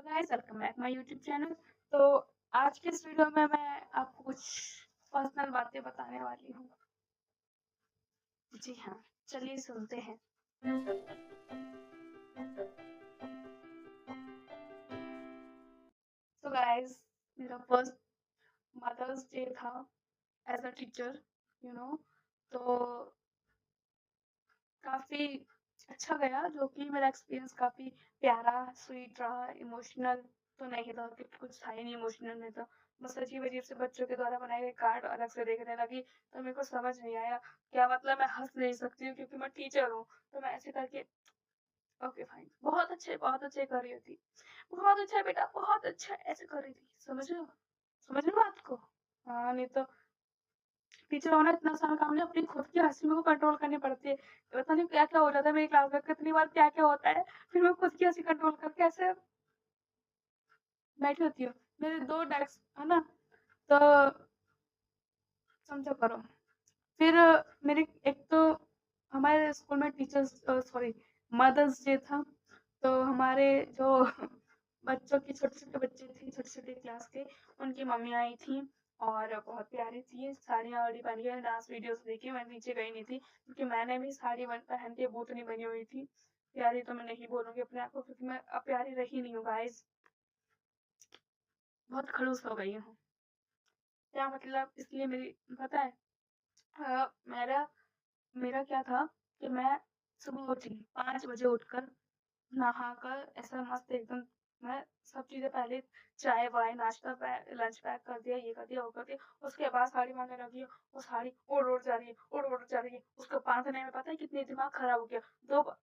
तो guys welcome back my YouTube channel. तो आज के इस वीडियो में मैं आपको कुछ पर्सनल बातें बताने वाली हूँ। जी हाँ, चलिए सुनते हैं। तो गाइस मेरा फर्स्ट मदर्स डे था as a teacher, you know. तो काफ़ी अच्छा गया, जो कि मेरा एक्सपीरियंस काफ़ी प्यारा, स्वीट रहा। इमोशनल तो नहीं था, क्योंकि कुछ था ही नहीं इमोशनल में तो। बस अजीब-अजीब से बच्चों के द्वारा बनाए गए कार्ड अलग से देखने लगी, तो मेरे को समझ नहीं आया, क्या मतलब मैं हँस नहीं सकती हूँ क्योंकि मैं टीचर हूँ। तो मैं ऐसे करके ओके फाइन, बहुत अच्छे कर रही थी। बहुत अच्छा बेटा, बहुत अच्छा, ऐसे कर रही थी। समझ रहे हो? समझ रहे हो बात को? हाँ, नहीं तो टीचर होना इतना आसान काम नहीं, अपनी खुद की हँसी मेरे को कंट्रोल करनी पड़ती है। पता नहीं क्या-क्या हो जाता है मेरी क्लास में, कितनी बार क्या-क्या होता है, फिर मैं खुद की हँसी कंट्रोल करके ऐसे बैठी होती हूँ। मेरे 2 डेस्क है ना, तो समझा करो। फिर मेरे एक तो हमारे स्कूल में टीचर्स सॉरी मदर्स डे था, तो हमारे जो बच्चों की छोटे-छोटे बच्चे थे, छोटे-छोटे क्लास के, उनकी मम्मी आई थी और बहुत प्यारी थी, साड़ियाँ-वाड़ी पहन के डांस वीडियोज़ देखी। मैं नीचे गई नहीं थी क्योंकि मैंने भी साड़ी पहन के भूतनी बनी हुई थी। प्यारी तो मैं नहीं बोलूँगी अपने आप को, क्योंकि मैं अब प्यारी रही नहीं हूँ गाइज़, बहुत खड़ूस हो गई हूँ। क्या मतलब, इसलिए मेरी पता है मेरा मेरा क्या था कि मैं सुबह उठी 5 बजे उठकर, नहाकर ऐसा मस्त एकदम, मैं सब चीज़ें पहले चाय-वाय, नाश्ता लंच पैक कर दिया, ये कर दिया, वो कर दिया। उसके बाद साड़ी पहनने लगी, वो साड़ी उड़-उड़ जा रही है, उड़-उड़ जा रही है। उसको बाँधने में पता है कितनी दिमाग खराब हो गया। 2 ब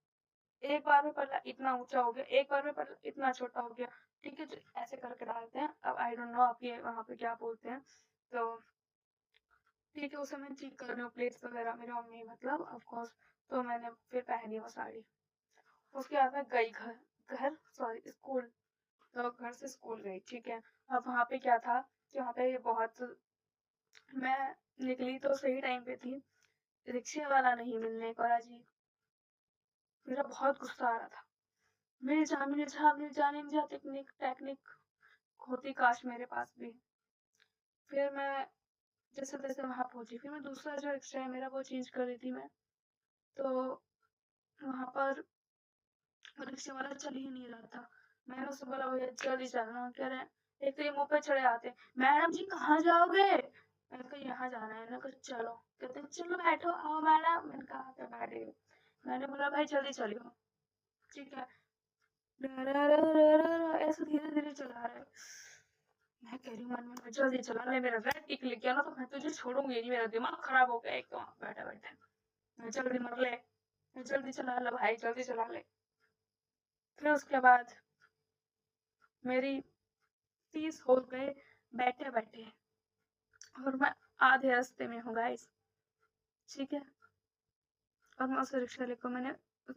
एक बार में पल्ला इतना ऊँचा हो गया, एक बार में पल्ला इतना छोटा हो गया। ठीक है, तो ऐसे करके डालते हैं। अब आई डोंट नो आपके वहाँ पे क्या बोलते हैं। तो ठीक है, उसे मैं ठीक कर रही हूँ, प्लेट्स वगैरह मेरी मम्मी मतलब ऑफ कोर्स। तो मैंने फिर पहनी वो साड़ी। उसके बाद मैं गई स्कूल। तो घर से स्कूल गई, ठीक है। अब वहाँ पे क्या था कि वहाँ पे बहुत, मैं निकली तो सही टाइम पे थी, रिक्शे वाला नहीं मिलने को राजी। मेरा बहुत गुस्सा आ रहा था। मिल जा नहीं जा, टेक्निक टेक्निक होती काश मेरे पास भी। फिर मैं जैसे-तैसे वहाँ पहुँची, फिर मैं दूसरा जो रिक्शा है मेरा वो चेंज कर रही थी मैं। तो वहाँ पर रिक्शे वाला चल ही नहीं रहा था। मैंने उससे बोला भैया जल्दी चलना, कह रहे हैं, एक तो ये मुँह पे चढ़े आते हैं, मैडम जी कहाँ जाओगे? मैंने कहा यहाँ जाना है। मैंने कहा चलो, कहते हैं चलो बैठो, आओ मैडम। मैंने कहा क्या बैठ गई। मैंने बोला भाई जल्दी चलियो, ठीक है। ऐसे धीरे-धीरे चला रहा है। मैं कह रही हूँ मन में जल्दी चला ले, मेरा रेड टिक लिख गया ना तो मैं तुझे छोड़ूंगी नहीं, मेरा दिमाग खराब हो गया एक तो बैठे-बैठे। जल्दी मर ले, जल्दी चला ले भाई, जल्दी चला ले। फिर उसके बाद मेरी 30 हो गए बैठे-बैठे, और मैं आधे रास्ते में हूँ गाइस, ठीक है। और मैं उस रिक्शा वाले को मैंने,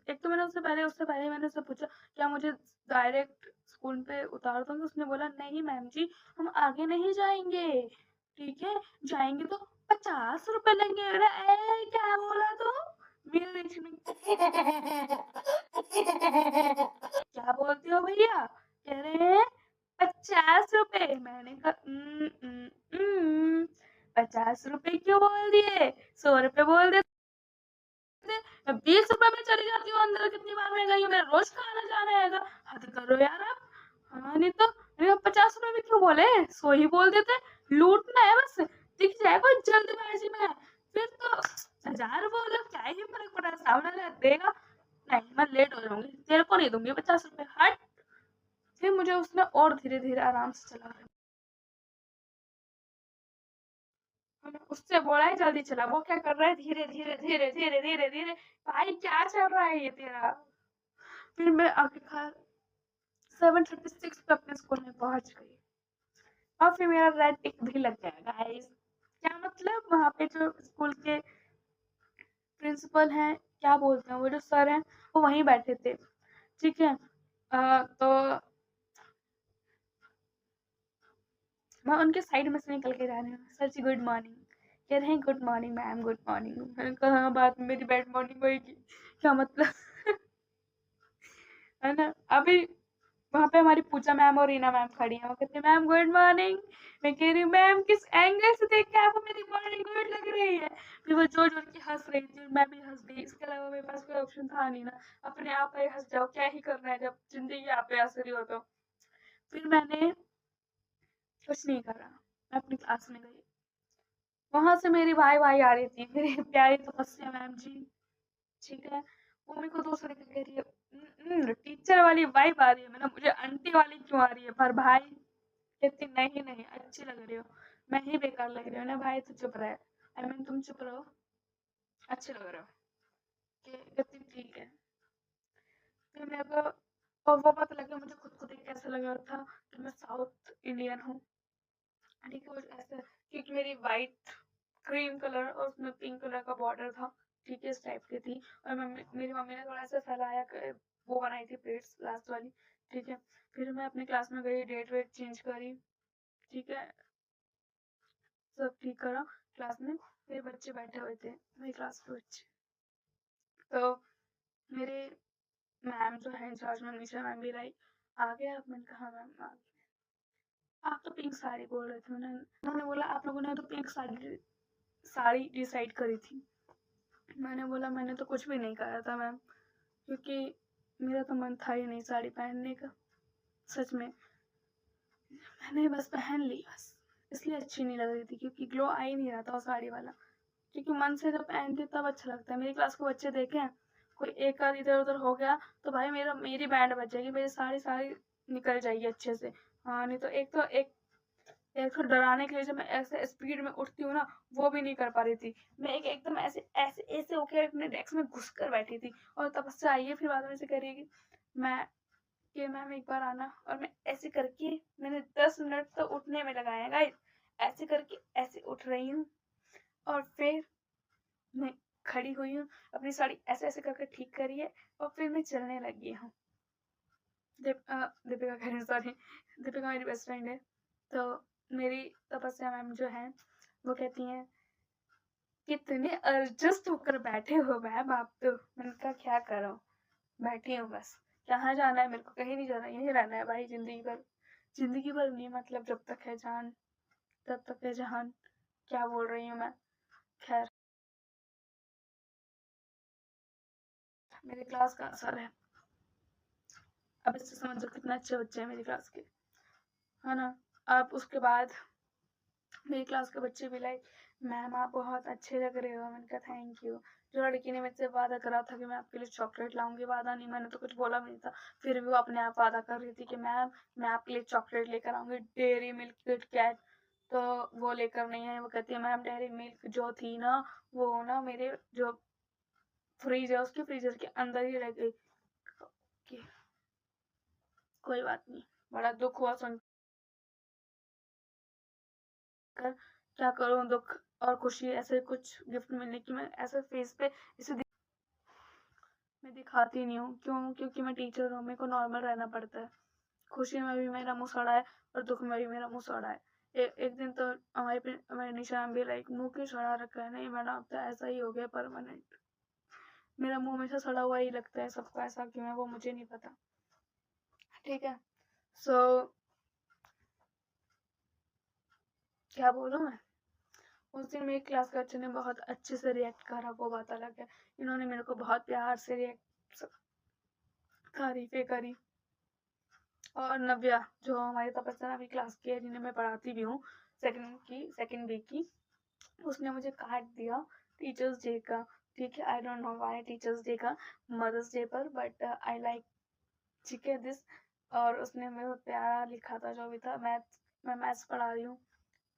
एक तो मैंने उससे पहले मैंने उससे पूछा क्या मुझे डायरेक्ट स्कूल पे उतार दोगे? उसने बोला नहीं मैम जी, हम आगे नहीं जाएँगे, ठीक है? जाएँगे तो 50 रुपए लेंगे। अरे क्या बोला तू? मेरे रिक्शे में क्या बोलते हो भैया? कह रहे हैं 50 रुपए। मैंने कहा 50 रुपए क्यों बोल दिए? 100 रुपए बोल देते। 20 रुपए में चली जाती हूँ अंदर, कितनी बार मैं गई हूँ, मेरा रोज का आना जाना है। हद करो यार आप। हाँ नहीं तो 50 रुपए में क्यों बोले, 100 ही बोल देते। लूटना है बस, दिख जाए कोई जल्दबाजी में, फिर तो 1000 बोलो, क्या ही फर्क पड़ा, सामने वाला देगा। नहीं मैं लेट हो जाऊंगी, तेरे को नहीं दूंगी 50 रुपए, हट। फिर मुझे उसने और धीरे धीरे आराम से चला, मैंने उससे बोला है जल्दी चला, वो क्या कर रहा है धीरे धीरे धीरे धीरे धीरे धीरे। भाई क्या चल रहा है ये तेरा। फिर मैं आखिरकार 7:36 पे अपने स्कूल में पहुंच गई, और फिर मेरा रेड टिक भी लग गया गाइस। क्या मतलब, वहाँ पे जो स्कूल के प्रिंसिपल हैं, क्या बोलते हैं वो जो सर हैं, वो वहीं बैठे थे, ठीक है। तो मैं उनके साइड में से निकल के जा रही हूँ, सर जी गुड मॉर्निंग। कह रहे हैं good morning ma'am, good morning. मैंने कहा हाँ बाद में मेरी बैड मॉर्निंग होएगी, क्या मतलब है ना। अभी वहाँ पे हमारी पूजा मैम और रीना मैम खड़ी हैं, वो कहती है मैम गुड मॉर्निंग। मैं कह रही हूँ मैम किस एंगल से देख के आपको मेरी मॉर्निंग गुड लग रही है। फिर वो जोर जोर के हंस रही थी और मैं भी हंस दी, इसके अलावा मेरे पास कोई ऑप्शन था नहीं ना, अपने आप पे हंस जाओ, क्या ही करना है जब जिंदगी आप पे हंस रही हो तो। फिर मैंने कुछ नहीं करा, मैं अपनी क्लास में गई, वहां से मेरी भाई भाई आ रही थी, मेरी प्यारी तपस्या मैम जी, ठीक है, वो मेरे को दूसरे के कह रही है टीचर वाली वाइब आ रही है, मैंने मुझे आंटी वाली क्यों आ रही है, पर भाई कहती नहीं नहीं अच्छी लग रही हो, मैं ही बेकार लग रही हूँ ना भाई, तो चुप रहे, आई मीन तुम चुप रहो, अच्छे लग रहे हो, कहती ठीक है। फिर मेरे को और वो पता लगा, मुझे खुद को देख के ऐसा लग रहा था कि मैं साउथ इंडियन हूँ, ठीक है, ऐसे क्योंकि मेरी वाइट क्रीम कलर और उसमें पिंक कलर का बॉर्डर था, ठीक है, इस टाइप की थी, और मेरी मम्मी ने थोड़ा सा फैलाया वो बनाई थी प्लेट्स लास्ट वाली, ठीक है। फिर मैं अपनी क्लास में गई, डेट वेट चेंज करी, ठीक है, सब ठीक करा क्लास में। फिर बच्चे बैठे हुए थे, मेरी क्लास के बच्चे, तो मेरे मैम जो है इंचार्ज मैम, निशा मैम भी लाई, आ गया आप, मैंने कहा मैम आ गए। आप तो पिंक साड़ी बोल रहे थे, उन्होंने बोला आप लोगों ने तो पिंक साड़ी साड़ी डिसाइड करी थी। मैंने बोला मैंने तो कुछ भी नहीं कहा था मैम, क्योंकि मेरा तो मन था ही नहीं साड़ी पहनने का, सच में, मैंने बस पहन ली बस, इसलिए अच्छी नहीं लग रही थी क्योंकि ग्लो आ ही नहीं रहा था वो साड़ी वाला, क्योंकि मन से जब पहनती तब अच्छा लगता है। मेरी क्लास के बच्चे देखे, कोई एक आध इधर उधर हो गया तो भाई मेरी बैंड बज जाएगी, मेरी सारी सारी निकल जाएगी अच्छे से। हाँ नहीं तो एक तो डराने के लिए जब मैं ऐसे स्पीड में उठती हूँ ना, वो भी नहीं कर पा रही थी, मैं एकदम ऐसे ऐसे ऐसे होकर अपने डेस्क में घुस कर बैठी थी, और तब से आई है फिर बाद में से कह रही है मैं कि मैम एक बार आना, और मैं ऐसे करके मैंने 10 मिनट तो उठने में लगाए हैं गाइस, ऐसे करके ऐसे उठ रही हूँ, और फिर मैं खड़ी हुई हूँ, अपनी साड़ी ऐसे ऐसे करके ठीक करी है, और फिर मैं चलने लगी हूँ। दीपिका कह रही हूँ, सॉरी, दीपिका मेरी बेस्ट फ्रेंड है, तो मेरी तपस्या मैम जो है वो कहती हैं कितने एडजस्ट होकर बैठे हो मैम आप तो। मैंने कहा क्या करो, बैठी हूँ बस, कहाँ जाना है मेरे को, कहीं नहीं जाना, यहीं रहना है भाई जिंदगी भर, जिंदगी भर नहीं मतलब जब तक है जान तब तक है जहान, क्या बोल रही हूँ मैं। खैर, मेरी क्लास का असर है, अब इससे समझो कितना अच्छे बच्चे हैं मेरी क्लास के, है ना। अब उसके बाद मेरी क्लास के बच्चे भी लाइक मैम आप बहुत अच्छे लग रहे हो, मैंने कहा थैंक यू। जो लड़की ने मुझसे वादा करा था कि मैं आपके लिए चॉकलेट लाऊंगी, वादा नहीं, मैंने तो कुछ बोला भी नहीं था, फिर भी वो अपने आप वादा कर रही थी कि मैम मैं आपके लिए चॉकलेट लेकर आऊंगी, डेयरी मिल्क किट कैट, तो वो लेकर नहीं है, वो कहती है मैम डेयरी मिल्क जो थी ना वो ना मेरे जो फ्रीज है उसके फ्रीजर के अंदर ही रह गई, कि कोई बात नहीं, बड़ा दुख हुआ सुन कर, क्या करूँ, दुख और खुशी ऐसे कुछ गिफ्ट मिलने की मैं ऐसे फेस पे इसे मैं दिखाती नहीं हूँ, क्यों, क्योंकि मैं टीचर हूँ, मेरे को नॉर्मल रहना पड़ता है, खुशी में भी मेरा मुंह सड़ा है और दुख में भी मेरा मुंह सड़ा है। एक दिन तो हमारी निशा भी लाइक मुंह क्यों सड़ा रखा है, नहीं मैडम अब तो ऐसा ही हो गया परमानेंट, मेरा मुंह हमेशा सड़ा हुआ ही लगता है, सबको ऐसा क्यों है वो मुझे नहीं पता, ठीक है। सो क्या बोलूँ मैं, उस दिन मेरी क्लास के बच्चे ने बहुत अच्छे से रिएक्ट करा, वो बात अलग है, इन्होंने मेरे को बहुत प्यार से रिएक्ट तारीफें करी। और नव्या जो हमारी तपस्या अभी क्लास की है, जिन्हें मैं पढ़ाती भी हूँ, सेकंड वीक की, उसने मुझे कार्ड दिया टीचर्स डे का, ठीक है, I don't know why teachers day का, मदर्स डे पर, बट आई लाइक, ठीक है दिस, और उसने मेरे प्यारा लिखा था जो भी था, मैं मैथ्स पढ़ा रही हूँ,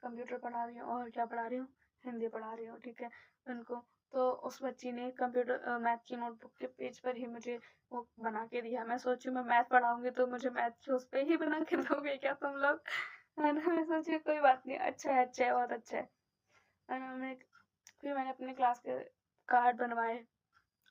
कंप्यूटर पढ़ा रही हूँ, और क्या पढ़ा रही हूँ, हिंदी पढ़ा रही हूँ, ठीक है उनको। तो उस बच्ची ने कंप्यूटर मैथ की नोटबुक के पेज पर ही मुझे वो बना के दिया, मैं सोची मैं मैथ पढ़ाऊंगी तो मुझे मैथ के उस पर ही बना के दोगे क्या तुम लोग, है ना, मैं सोची कोई बात नहीं, अच्छा है बहुत अच्छा है ना। फिर मैंने अपने क्लास के कार्ड बनवाए,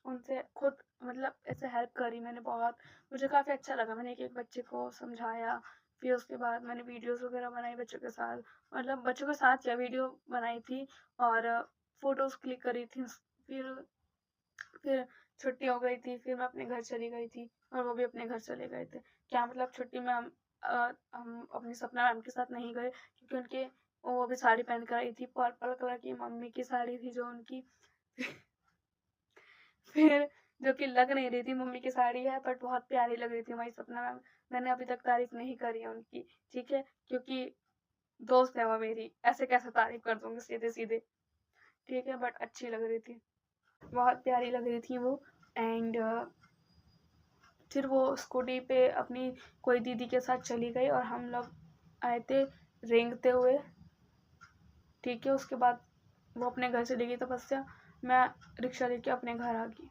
उनसे खुद मतलब ऐसे हेल्प करी मैंने बहुत, मुझे काफ़ी अच्छा लगा, मैंने एक एक बच्चे को समझाया, फिर उसके बाद मैंने वीडियोस वगैरह बनाई बच्चों के साथ, मतलब बच्चों के साथ क्या वीडियो बनाई थी, और फोटोज क्लिक करी थी, फिर फिर छुट्टी हो गई थी, फिर मैं अपने घर चली गई थी और वो भी अपने घर चले गए थे, क्या मतलब छुट्टी में हम अपनी सपना मैम के साथ नहीं गए क्योंकि उनके वो भी साड़ी पहन कर आई थी, पर्पल कलर की मम्मी की साड़ी थी जो उनकी। फिर जो कि लग नहीं रही थी मम्मी की साड़ी है, बट बहुत प्यारी लग रही थी हमारी सपना मैम। मैंने अभी तक तारीफ नहीं करी है उनकी, ठीक है, क्योंकि दोस्त है वो मेरी, ऐसे कैसे तारीफ कर दूंगी सीधे सीधे, ठीक है, बट अच्छी लग रही थी, बहुत प्यारी लग रही थी वो। एंड फिर वो स्कूटी पे अपनी कोई दीदी के साथ चली गई और हम लोग आए थे रेंगते हुए, ठीक है। उसके बाद वो अपने घर चली गई तपस्या, मैं रिक्शा लेके अपने घर आ गई।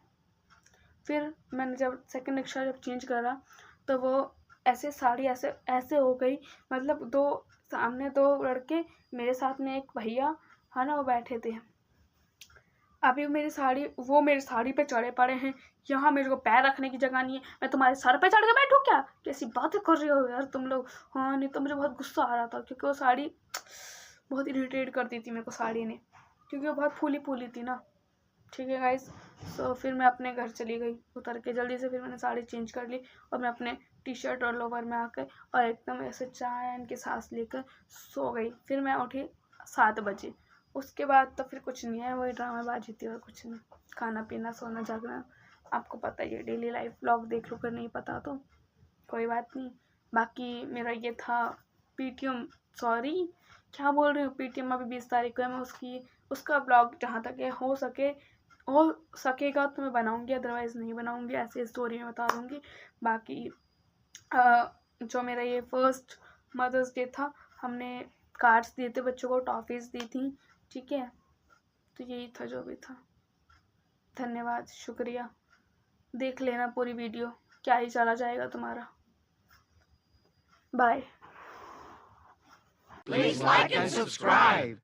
फिर मैंने जब सेकंड रिक्शा जब चेंज करा तो वो ऐसे साड़ी ऐसे ऐसे हो गई, मतलब दो सामने दो लड़के, मेरे साथ में एक भैया है ना, वो बैठे थे। अभी वो मेरी साड़ी पे चढ़े पड़े हैं, यहाँ मेरे को पैर रखने की जगह नहीं है, मैं तुम्हारे सर पे चढ़ के बैठूँ क्या? कैसी बातें कर रही हो यार तुम लोग। हाँ, नहीं तो मुझे बहुत गुस्सा आ रहा था क्योंकि वो साड़ी बहुत इरिटेट करती थी मेरे को साड़ी ने, क्योंकि वो बहुत फूली फूली थी ना, ठीक है गाइस। सो फिर मैं अपने घर चली गई उतर के जल्दी से, फिर मैंने साड़ी चेंज कर ली और मैं अपने टी शर्ट और लोवर में आकर और एकदम ऐसे चैन की सांस लेकर सो गई। फिर मैं उठी 7 बजे। उसके बाद तो फिर कुछ नहीं है, वही ड्रामेबाजी थी और कुछ नहीं। खाना पीना सोना जागना, आपको पता ही है, डेली लाइफ व्लॉग देख लो, कर नहीं पता तो कोई बात नहीं। बाकी मेरा ये था पीटीएम, सॉरी क्या बोल रही हूँ, पीटीएम अभी 20 तारीख को है। मैं उसका ब्लॉग जहाँ तक है हो सकेगा तो मैं बनाऊंगी, अदरवाइज़ नहीं बनाऊंगी, ऐसे स्टोरी में बता दूंगी। बाकी जो मेरा ये फर्स्ट मदर्स डे था, हमने कार्ड्स दिए थे बच्चों को, टॉफ़ीज़ दी थी, ठीक है। तो यही था जो भी था। धन्यवाद, शुक्रिया। देख लेना पूरी वीडियो, क्या ही चला जाएगा तुम्हारा। Bye. Please like and subscribe.